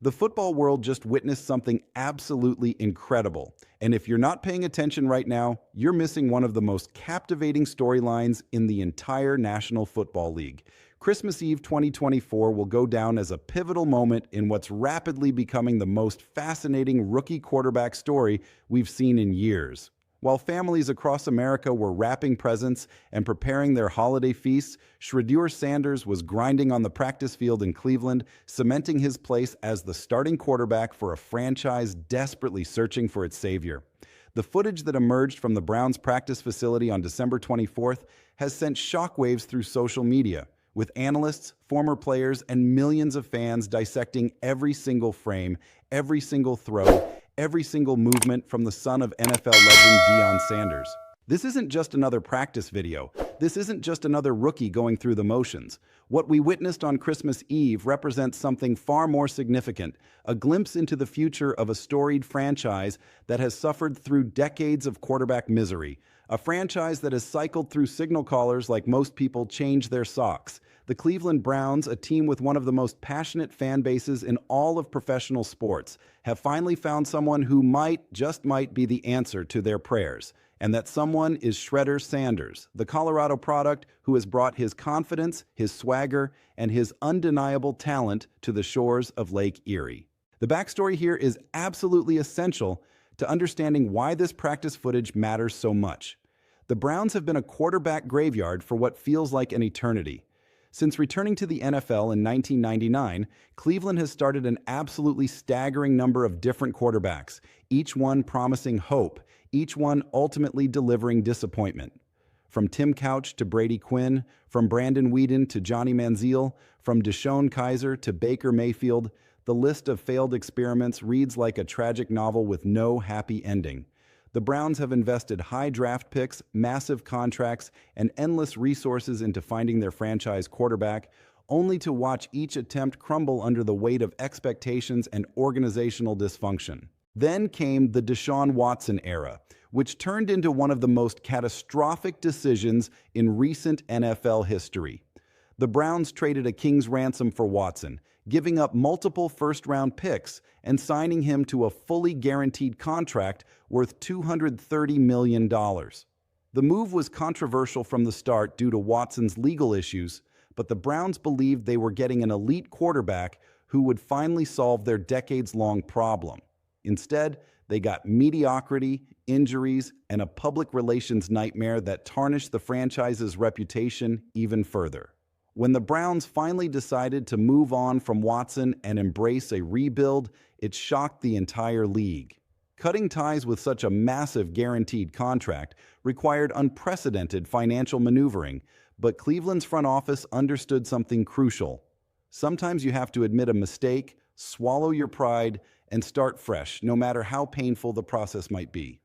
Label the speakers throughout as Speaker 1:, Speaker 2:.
Speaker 1: The football world just witnessed something absolutely incredible. And if you're not paying attention right now, you're missing one of the most captivating storylines in the entire National Football League. Christmas Eve 2024 will go down as a pivotal moment in what's rapidly becoming the most fascinating rookie quarterback story we've seen in years. While families across America were wrapping presents and preparing their holiday feasts, Shedeur Sanders was grinding on the practice field in Cleveland, cementing his place as the starting quarterback for a franchise desperately searching for its savior. The footage that emerged from the Browns' practice facility on December 24th has sent shockwaves through social media, with analysts, former players, and millions of fans dissecting every single frame, every single throw, every single movement from the son of NFL legend Deion Sanders. This isn't just another practice video. This isn't just another rookie going through the motions. What we witnessed on Christmas Eve represents something far more significant, a glimpse into the future of a storied franchise that has suffered through decades of quarterback misery, a franchise that has cycled through signal callers like most people change their socks. The Cleveland Browns, a team with one of the most passionate fan bases in all of professional sports, have finally found someone who just might be the answer to their prayers. And that someone is Shedeur Sanders, the Colorado product who has brought his confidence, his swagger, and his undeniable talent to the shores of Lake Erie. The backstory here is absolutely essential to understanding why this practice footage matters so much. The Browns have been a quarterback graveyard for what feels like an eternity. Since returning to the NFL in 1999, Cleveland has started an absolutely staggering number of different quarterbacks, each one promising hope, each one ultimately delivering disappointment. From Tim Couch to Brady Quinn, from Brandon Weeden to Johnny Manziel, from Deshaun Kaiser to Baker Mayfield, the list of failed experiments reads like a tragic novel with no happy ending. The Browns have invested high draft picks, massive contracts, and endless resources into finding their franchise quarterback, only to watch each attempt crumble under the weight of expectations and organizational dysfunction. Then came the Deshaun Watson era, which turned into one of the most catastrophic decisions in recent NFL history. The Browns traded a king's ransom for Watson, giving up multiple first-round picks and signing him to a fully guaranteed contract worth $230 million. The move was controversial from the start due to Watson's legal issues, but the Browns believed they were getting an elite quarterback who would finally solve their decades-long problem. Instead, they got mediocrity, injuries, and a public relations nightmare that tarnished the franchise's reputation even further. When the Browns finally decided to move on from Watson and embrace a rebuild, it shocked the entire league. Cutting ties with such a massive guaranteed contract required unprecedented financial maneuvering, but Cleveland's front office understood something crucial. Sometimes you have to admit a mistake, swallow your pride, and start fresh, no matter how painful the process might be.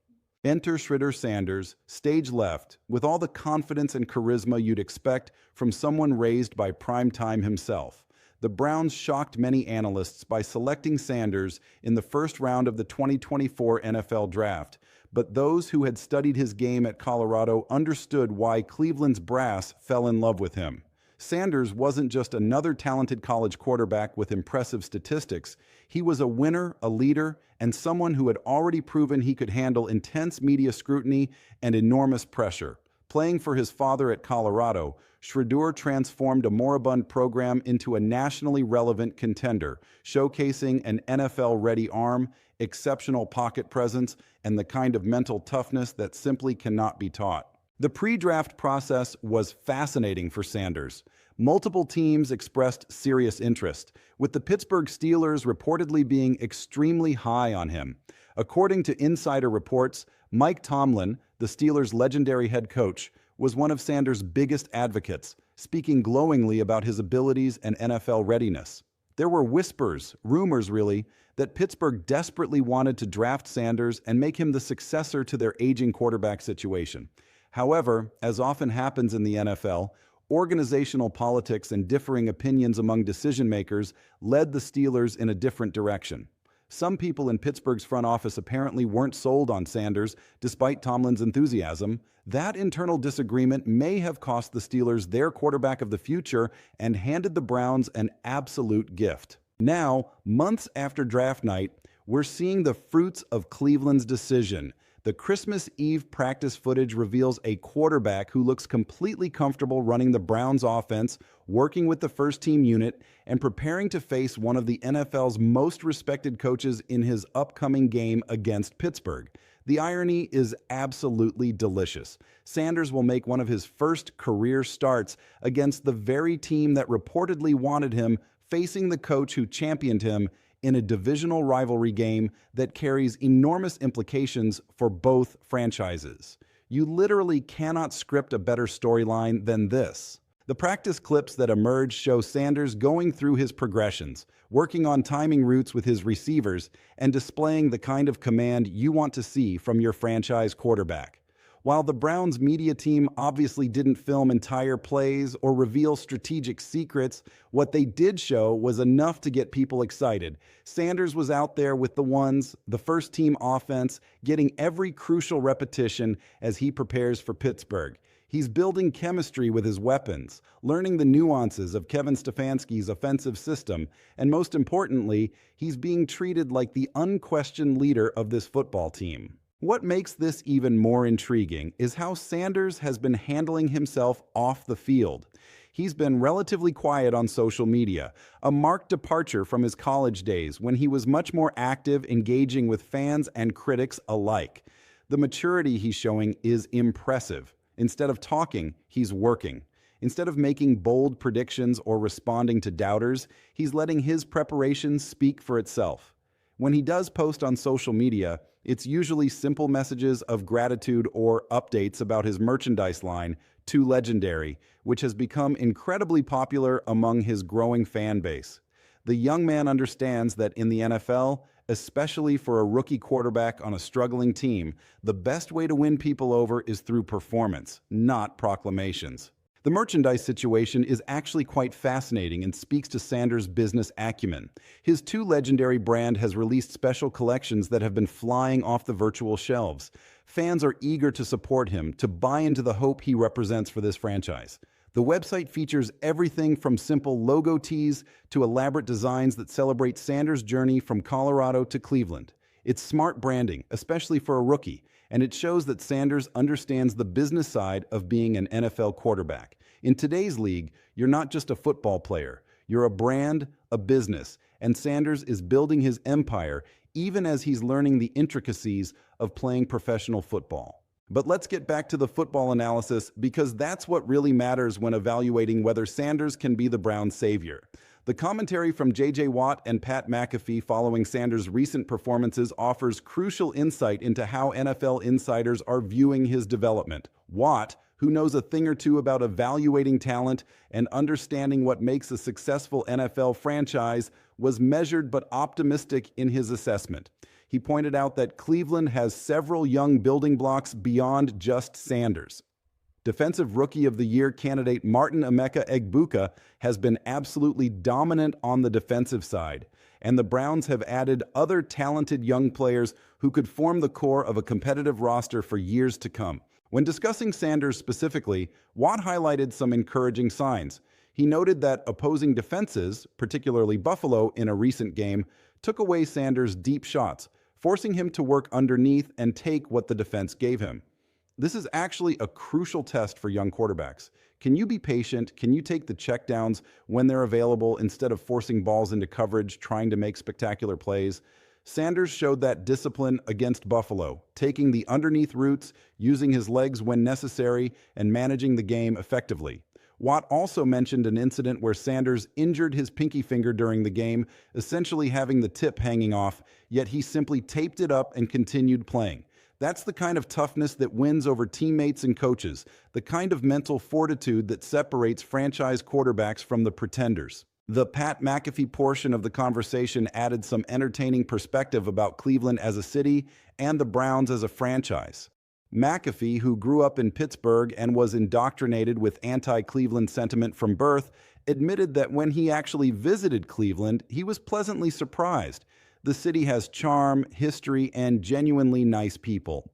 Speaker 1: Enter Shedeur Sanders, stage left, with all the confidence and charisma you'd expect from someone raised by primetime himself. The Browns shocked many analysts by selecting Sanders in the first round of the 2024 NFL Draft, but those who had studied his game at Colorado understood why Cleveland's brass fell in love with him. Sanders wasn't just another talented college quarterback with impressive statistics. He was a winner, a leader, and someone who had already proven he could handle intense media scrutiny and enormous pressure. Playing for his father at Colorado, Shedeur transformed a moribund program into a nationally relevant contender, showcasing an NFL-ready arm, exceptional pocket presence, and the kind of mental toughness that simply cannot be taught. The pre-draft process was fascinating for Sanders. Multiple teams expressed serious interest, with the Pittsburgh Steelers reportedly being extremely high on him. According to insider reports, Mike Tomlin, the Steelers' legendary head coach, was one of Sanders' biggest advocates, speaking glowingly about his abilities and NFL readiness. There were whispers, rumors really, that Pittsburgh desperately wanted to draft Sanders and make him the successor to their aging quarterback situation. However, as often happens in the NFL, organizational politics and differing opinions among decision-makers led the Steelers in a different direction. Some people in Pittsburgh's front office apparently weren't sold on Sanders, despite Tomlin's enthusiasm. That internal disagreement may have cost the Steelers their quarterback of the future and handed the Browns an absolute gift. Now, months after draft night, we're seeing the fruits of Cleveland's decision. The Christmas Eve practice footage reveals a quarterback who looks completely comfortable running the Browns offense, working with the first team unit, and preparing to face one of the NFL's most respected coaches in his upcoming game against Pittsburgh. The irony is absolutely delicious. Sanders will make one of his first career starts against the very team that reportedly wanted him, facing the coach who championed him in a divisional rivalry game that carries enormous implications for both franchises. You literally cannot script a better storyline than this. The practice clips that emerge show Sanders going through his progressions, working on timing routes with his receivers, and displaying the kind of command you want to see from your franchise quarterback. While the Browns media team obviously didn't film entire plays or reveal strategic secrets, what they did show was enough to get people excited. Sanders was out there with the ones, the first team offense, getting every crucial repetition as he prepares for Pittsburgh. He's building chemistry with his weapons, learning the nuances of Kevin Stefanski's offensive system, and most importantly, he's being treated like the unquestioned leader of this football team. What makes this even more intriguing is how Sanders has been handling himself off the field. He's been relatively quiet on social media, a marked departure from his college days when he was much more active, engaging with fans and critics alike. The maturity he's showing is impressive. Instead of talking, he's working. Instead of making bold predictions or responding to doubters, he's letting his preparation speak for itself. When he does post on social media, it's usually simple messages of gratitude or updates about his merchandise line, Too Legendary, which has become incredibly popular among his growing fan base. The young man understands that in the NFL, especially for a rookie quarterback on a struggling team, the best way to win people over is through performance, not proclamations. The merchandise situation is actually quite fascinating and speaks to Sanders' business acumen. His Too Legendary brand has released special collections that have been flying off the virtual shelves. Fans are eager to support him, to buy into the hope he represents for this franchise. The website features everything from simple logo tees to elaborate designs that celebrate Sanders' journey from Colorado to Cleveland. It's smart branding, especially for a rookie, and it shows that Sanders understands the business side of being an NFL quarterback. In today's league, you're not just a football player. You're a brand, a business, and Sanders is building his empire even as he's learning the intricacies of playing professional football. But let's get back to the football analysis because that's what really matters when evaluating whether Sanders can be the Browns' savior. The commentary from J.J. Watt and Pat McAfee following Sanders' recent performances offers crucial insight into how NFL insiders are viewing his development. Watt, who knows a thing or two about evaluating talent and understanding what makes a successful NFL franchise, was measured but optimistic in his assessment. He pointed out that Cleveland has several young building blocks beyond just Sanders. Defensive Rookie of the Year candidate Martin Emeka Egbuka has been absolutely dominant on the defensive side, and the Browns have added other talented young players who could form the core of a competitive roster for years to come. When discussing Sanders specifically, Watt highlighted some encouraging signs. He noted that opposing defenses, particularly Buffalo in a recent game, took away Sanders' deep shots, forcing him to work underneath and take what the defense gave him. This is actually a crucial test for young quarterbacks. Can you be patient? Can you take the checkdowns when they're available instead of forcing balls into coverage, trying to make spectacular plays? Sanders showed that discipline against Buffalo, taking the underneath routes, using his legs when necessary, and managing the game effectively. Watt also mentioned an incident where Sanders injured his pinky finger during the game, essentially having the tip hanging off, yet he simply taped it up and continued playing. That's the kind of toughness that wins over teammates and coaches, the kind of mental fortitude that separates franchise quarterbacks from the pretenders. The Pat McAfee portion of the conversation added some entertaining perspective about Cleveland as a city and the Browns as a franchise. McAfee, who grew up in Pittsburgh and was indoctrinated with anti-Cleveland sentiment from birth, admitted that when he actually visited Cleveland, he was pleasantly surprised. The city has charm, history, and genuinely nice people.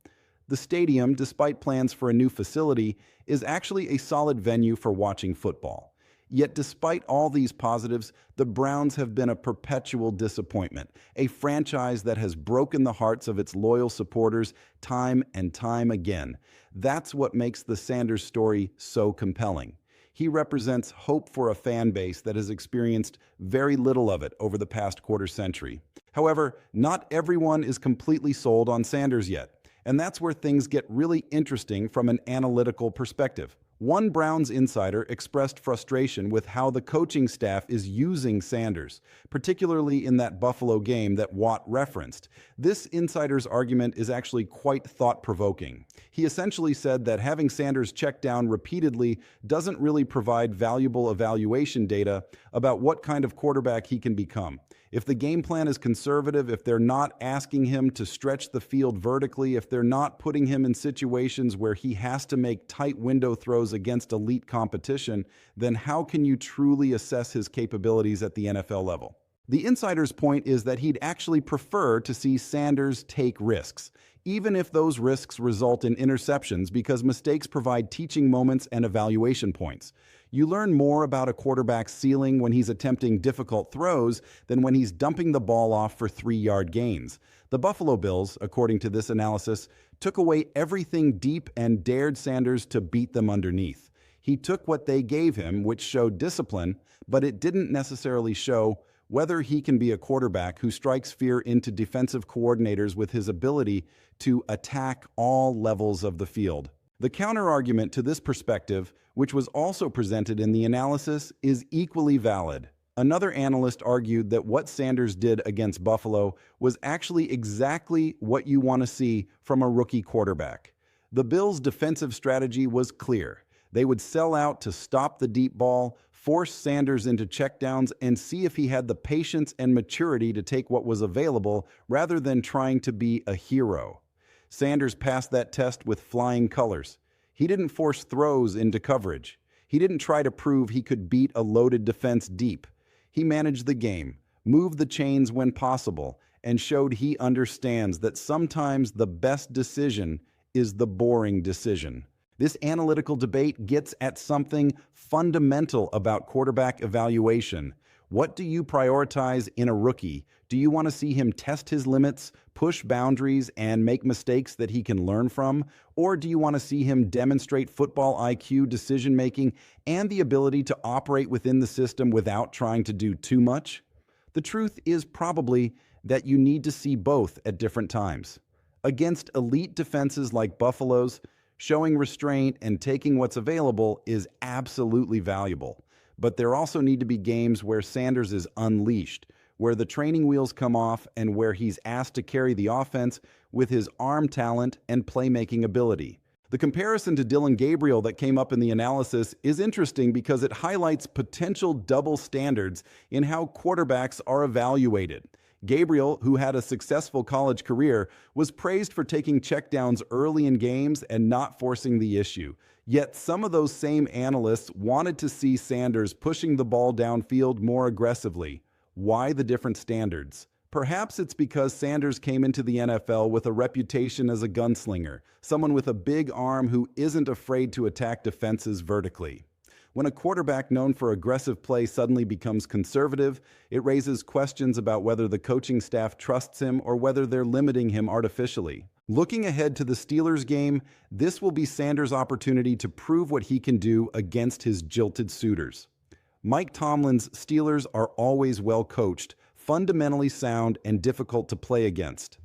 Speaker 1: The stadium, despite plans for a new facility, is actually a solid venue for watching football. Yet despite all these positives, the Browns have been a perpetual disappointment, a franchise that has broken the hearts of its loyal supporters time and time again. That's what makes the Sanders story so compelling. He represents hope for a fan base that has experienced very little of it over the past quarter century. However, not everyone is completely sold on Sanders yet, and that's where things get really interesting from an analytical perspective. One Browns insider expressed frustration with how the coaching staff is using Sanders, particularly in that Buffalo game that Watt referenced. This insider's argument is actually quite thought-provoking. He essentially said that having Sanders check down repeatedly doesn't really provide valuable evaluation data about what kind of quarterback he can become. If the game plan is conservative, if they're not asking him to stretch the field vertically, if they're not putting him in situations where he has to make tight window throws against elite competition, then how can you truly assess his capabilities at the NFL level? The insider's point is that he'd actually prefer to see Sanders take risks, even if those risks result in interceptions, because mistakes provide teaching moments and evaluation points. You learn more about a quarterback's ceiling when he's attempting difficult throws than when he's dumping the ball off for 3-yard gains. The Buffalo Bills, according to this analysis, took away everything deep and dared Sanders to beat them underneath. He took what they gave him, which showed discipline, but it didn't necessarily show whether he can be a quarterback who strikes fear into defensive coordinators with his ability to attack all levels of the field. The counterargument to this perspective, which was also presented in the analysis, is equally valid. Another analyst argued that what Sanders did against Buffalo was actually exactly what you want to see from a rookie quarterback. The Bills' defensive strategy was clear. They would sell out to stop the deep ball, force Sanders into checkdowns, and see if he had the patience and maturity to take what was available rather than trying to be a hero. Sanders passed that test with flying colors. He didn't force throws into coverage. He didn't try to prove he could beat a loaded defense deep. He managed the game, moved the chains when possible, and showed he understands that sometimes the best decision is the boring decision. This analytical debate gets at something fundamental about quarterback evaluation. What do you prioritize in a rookie? Do you want to see him test his limits, push boundaries, and make mistakes that he can learn from? Or do you want to see him demonstrate football IQ, decision-making, and the ability to operate within the system without trying to do too much? The truth is probably that you need to see both at different times. Against elite defenses like Buffalo's, showing restraint and taking what's available is absolutely valuable. But there also need to be games where Sanders is unleashed, where the training wheels come off and where he's asked to carry the offense with his arm talent and playmaking ability. The comparison to Dillon Gabriel that came up in the analysis is interesting because it highlights potential double standards in how quarterbacks are evaluated. Gabriel, who had a successful college career, was praised for taking checkdowns early in games and not forcing the issue. Yet some of those same analysts wanted to see Sanders pushing the ball downfield more aggressively. Why the different standards? Perhaps it's because Sanders came into the NFL with a reputation as a gunslinger, someone with a big arm who isn't afraid to attack defenses vertically. When a quarterback known for aggressive play suddenly becomes conservative, it raises questions about whether the coaching staff trusts him or whether they're limiting him artificially. Looking ahead to the Steelers game, this will be Sanders' opportunity to prove what he can do against his jilted suitors. Mike Tomlin's Steelers are always well coached, fundamentally sound, and difficult to play against.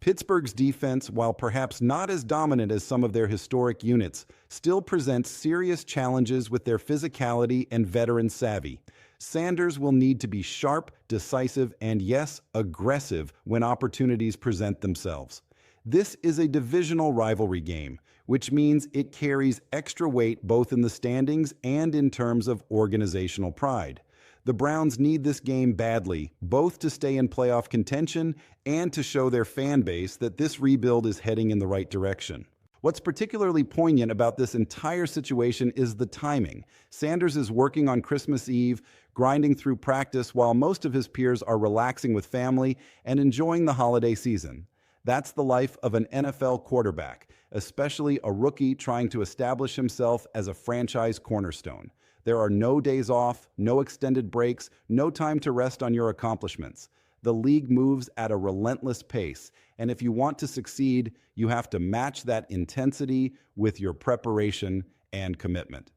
Speaker 1: Pittsburgh's defense, while perhaps not as dominant as some of their historic units, still presents serious challenges with their physicality and veteran savvy. Sanders will need to be sharp, decisive, and yes, aggressive when opportunities present themselves. This is a divisional rivalry game, which means it carries extra weight both in the standings and in terms of organizational pride. The Browns need this game badly, both to stay in playoff contention and to show their fan base that this rebuild is heading in the right direction. What's particularly poignant about this entire situation is the timing. Sanders is working on Christmas Eve, grinding through practice while most of his peers are relaxing with family and enjoying the holiday season. That's the life of an NFL quarterback, especially a rookie trying to establish himself as a franchise cornerstone. There are no days off, no extended breaks, no time to rest on your accomplishments. The league moves at a relentless pace, and if you want to succeed, you have to match that intensity with your preparation and commitment.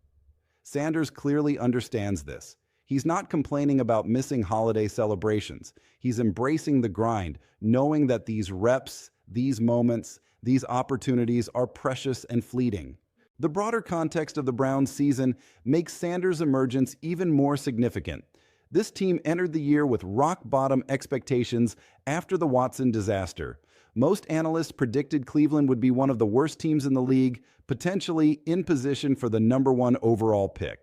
Speaker 1: Sanders clearly understands this. He's not complaining about missing holiday celebrations. He's embracing the grind, knowing that these reps, these moments, these opportunities are precious and fleeting. The broader context of the Browns' season makes Sanders' emergence even more significant. This team entered the year with rock-bottom expectations after the Watson disaster. Most analysts predicted Cleveland would be one of the worst teams in the league, potentially in position for the #1 overall pick.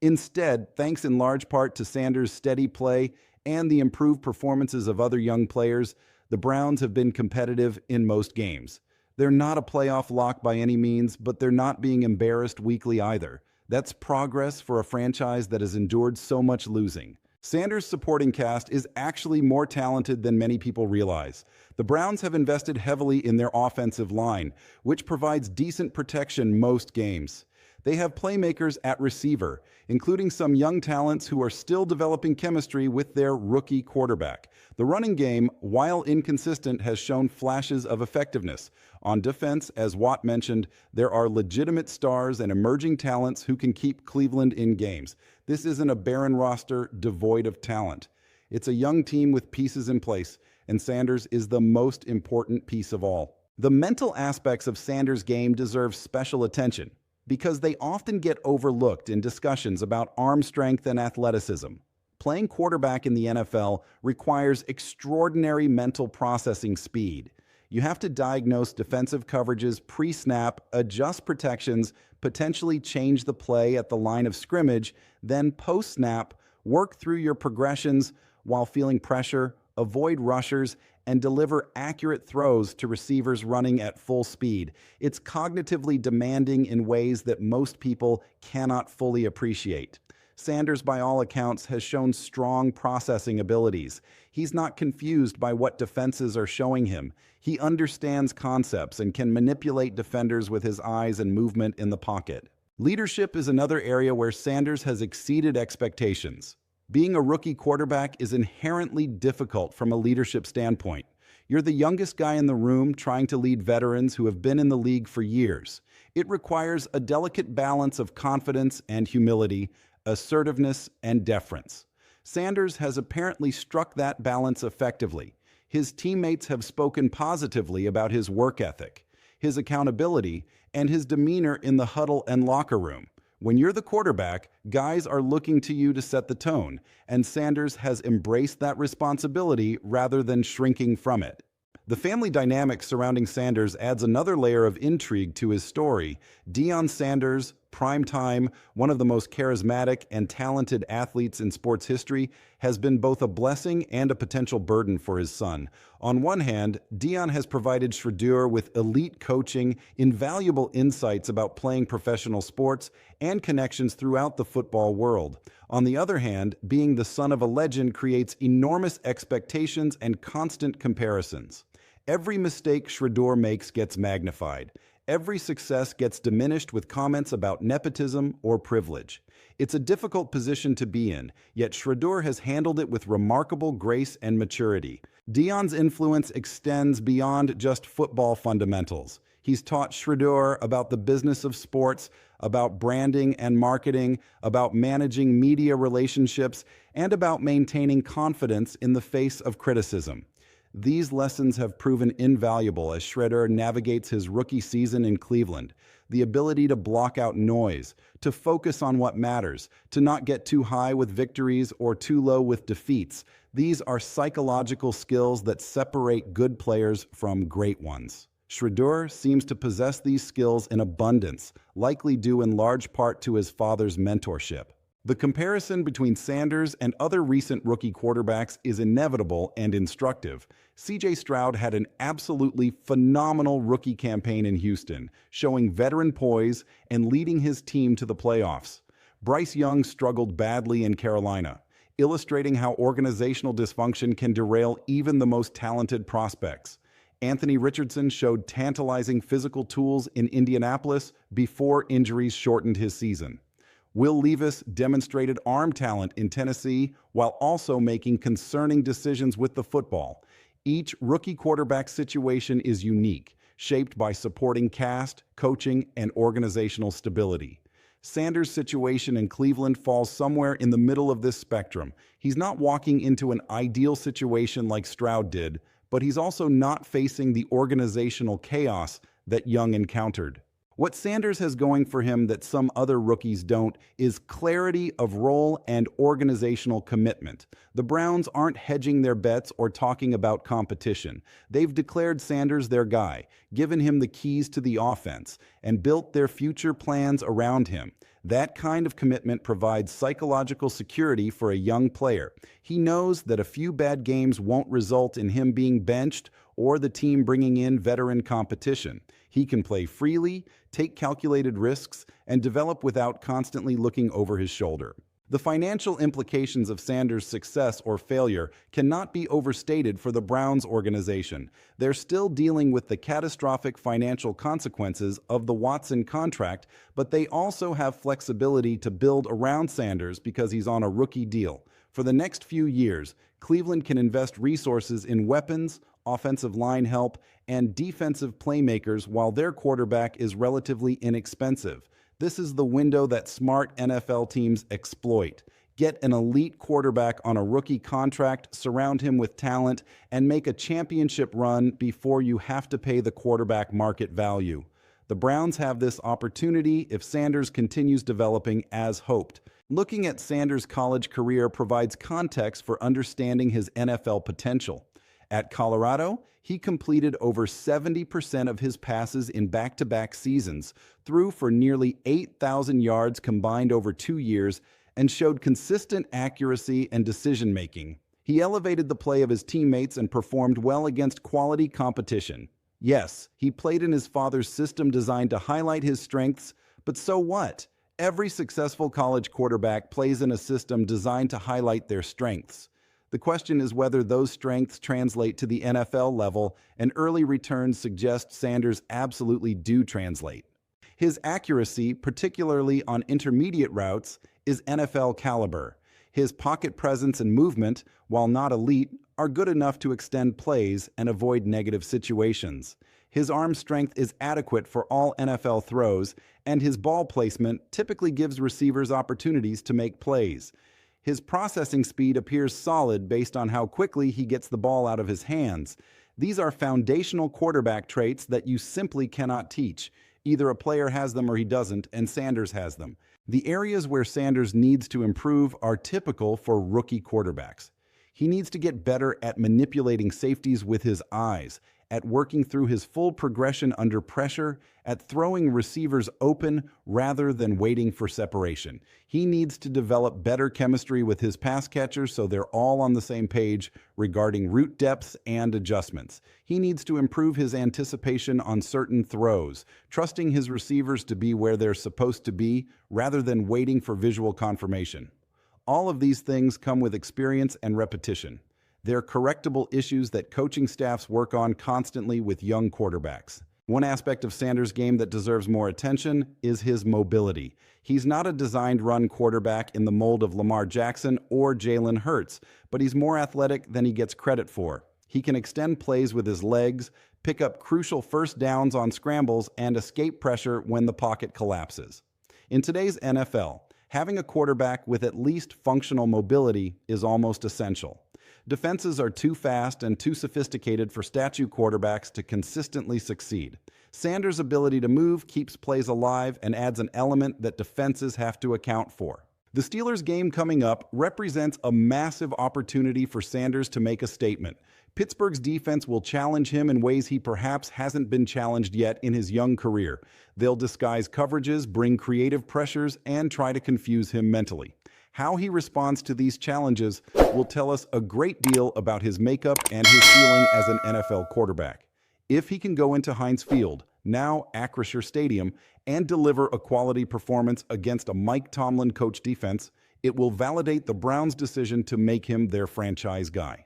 Speaker 1: Instead, thanks in large part to Sanders' steady play and the improved performances of other young players, the Browns have been competitive in most games. They're not a playoff lock by any means, but they're not being embarrassed weekly either. That's progress for a franchise that has endured so much losing. Sanders' supporting cast is actually more talented than many people realize. The Browns have invested heavily in their offensive line, which provides decent protection most games. They have playmakers at receiver, including some young talents who are still developing chemistry with their rookie quarterback. The running game, while inconsistent, has shown flashes of effectiveness. On defense, as Watt mentioned, there are legitimate stars and emerging talents who can keep Cleveland in games. This isn't a barren roster devoid of talent. It's a young team with pieces in place, and Sanders is the most important piece of all. The mental aspects of Sanders' game deserve special attention, because they often get overlooked in discussions about arm strength and athleticism. Playing quarterback in the NFL requires extraordinary mental processing speed. You have to diagnose defensive coverages pre-snap, adjust protections, potentially change the play at the line of scrimmage, then post-snap, work through your progressions while feeling pressure, avoid rushers, and deliver accurate throws to receivers running at full speed. It's cognitively demanding in ways that most people cannot fully appreciate. Sanders, by all accounts, has shown strong processing abilities. He's not confused by what defenses are showing him. He understands concepts and can manipulate defenders with his eyes and movement in the pocket. Leadership is another area where Sanders has exceeded expectations. Being a rookie quarterback is inherently difficult from a leadership standpoint. You're the youngest guy in the room trying to lead veterans who have been in the league for years. It requires a delicate balance of confidence and humility, assertiveness and deference. Sanders has apparently struck that balance effectively. His teammates have spoken positively about his work ethic, his accountability, and his demeanor in the huddle and locker room. When you're the quarterback, guys are looking to you to set the tone, and Sanders has embraced that responsibility rather than shrinking from it. The family dynamic surrounding Sanders adds another layer of intrigue to his story. Deion Sanders, primetime, one of the most charismatic and talented athletes in sports history, has been both a blessing and a potential burden for his son. On one hand, Deion has provided Shedeur with elite coaching, invaluable insights about playing professional sports, and connections throughout the football world. On the other hand, being the son of a legend creates enormous expectations and constant comparisons. Every mistake Shedeur makes gets magnified. Every success gets diminished with comments about nepotism or privilege. It's a difficult position to be in, yet Shedeur has handled it with remarkable grace and maturity. Deion's influence extends beyond just football fundamentals. He's taught Shedeur about the business of sports, about branding and marketing, about managing media relationships, and about maintaining confidence in the face of criticism. These lessons have proven invaluable as Shedeur navigates his rookie season in Cleveland. The ability to block out noise, to focus on what matters, to not get too high with victories or too low with defeats. These are psychological skills that separate good players from great ones. Shedeur seems to possess these skills in abundance, likely due in large part to his father's mentorship. The comparison between Sanders and other recent rookie quarterbacks is inevitable and instructive. C.J. Stroud had an absolutely phenomenal rookie campaign in Houston, showing veteran poise and leading his team to the playoffs. Bryce Young struggled badly in Carolina, illustrating how organizational dysfunction can derail even the most talented prospects. Anthony Richardson showed tantalizing physical tools in Indianapolis before injuries shortened his season. Will Levis demonstrated arm talent in Tennessee while also making concerning decisions with the football. Each rookie quarterback situation is unique, shaped by supporting cast, coaching, and organizational stability. Sanders' situation in Cleveland falls somewhere in the middle of this spectrum. He's not walking into an ideal situation like Stroud did, but he's also not facing the organizational chaos that Young encountered. What Sanders has going for him that some other rookies don't is clarity of role and organizational commitment. The Browns aren't hedging their bets or talking about competition. They've declared Sanders their guy, given him the keys to the offense, and built their future plans around him. That kind of commitment provides psychological security for a young player. He knows that a few bad games won't result in him being benched or the team bringing in veteran competition. He can play freely, take calculated risks, and develop without constantly looking over his shoulder. The financial implications of Sanders' success or failure cannot be overstated for the Browns organization. They're still dealing with the catastrophic financial consequences of the Watson contract, but they also have flexibility to build around Sanders because he's on a rookie deal. For the next few years, Cleveland can invest resources in weapons, offensive line help, and defensive playmakers while their quarterback is relatively inexpensive. This is the window that smart NFL teams exploit. Get an elite quarterback on a rookie contract, surround him with talent, and make a championship run before you have to pay the quarterback market value. The Browns have this opportunity if Sanders continues developing as hoped. Looking at Sanders' college career provides context for understanding his NFL potential. At Colorado, he completed over 70% of his passes in back-to-back seasons, threw for nearly 8,000 yards combined over 2 years, and showed consistent accuracy and decision-making. He elevated the play of his teammates and performed well against quality competition. Yes, he played in his father's system designed to highlight his strengths, but so what? Every successful college quarterback plays in a system designed to highlight their strengths. The question is whether those strengths translate to the NFL level, and early returns suggest Sanders absolutely do translate. His accuracy, particularly on intermediate routes, is NFL caliber. His pocket presence and movement, while not elite, are good enough to extend plays and avoid negative situations. His arm strength is adequate for all NFL throws, and his ball placement typically gives receivers opportunities to make plays. His processing speed appears solid based on how quickly he gets the ball out of his hands. These are foundational quarterback traits that you simply cannot teach. Either a player has them or he doesn't, and Sanders has them. The areas where Sanders needs to improve are typical for rookie quarterbacks. He needs to get better at manipulating safeties with his eyes, at working through his full progression under pressure, at throwing receivers open rather than waiting for separation. He needs to develop better chemistry with his pass catchers so they're all on the same page regarding route depth and adjustments. He needs to improve his anticipation on certain throws, trusting his receivers to be where they're supposed to be rather than waiting for visual confirmation. All of these things come with experience and repetition. They're correctable issues that coaching staffs work on constantly with young quarterbacks. One aspect of Sanders' game that deserves more attention is his mobility. He's not a designed run quarterback in the mold of Lamar Jackson or Jalen Hurts, but he's more athletic than he gets credit for. He can extend plays with his legs, pick up crucial first downs on scrambles, and escape pressure when the pocket collapses. In today's NFL, having a quarterback with at least functional mobility is almost essential. Defenses are too fast and too sophisticated for statue quarterbacks to consistently succeed. Sanders' ability to move keeps plays alive and adds an element that defenses have to account for. The Steelers' game coming up represents a massive opportunity for Sanders to make a statement. Pittsburgh's defense will challenge him in ways he perhaps hasn't been challenged yet in his young career. They'll disguise coverages, bring creative pressures, and try to confuse him mentally. How he responds to these challenges will tell us a great deal about his makeup and his ceiling as an NFL quarterback. If he can go into Heinz Field, now Acrisure Stadium, and deliver a quality performance against a Mike Tomlin coach defense, it will validate the Browns' decision to make him their franchise guy.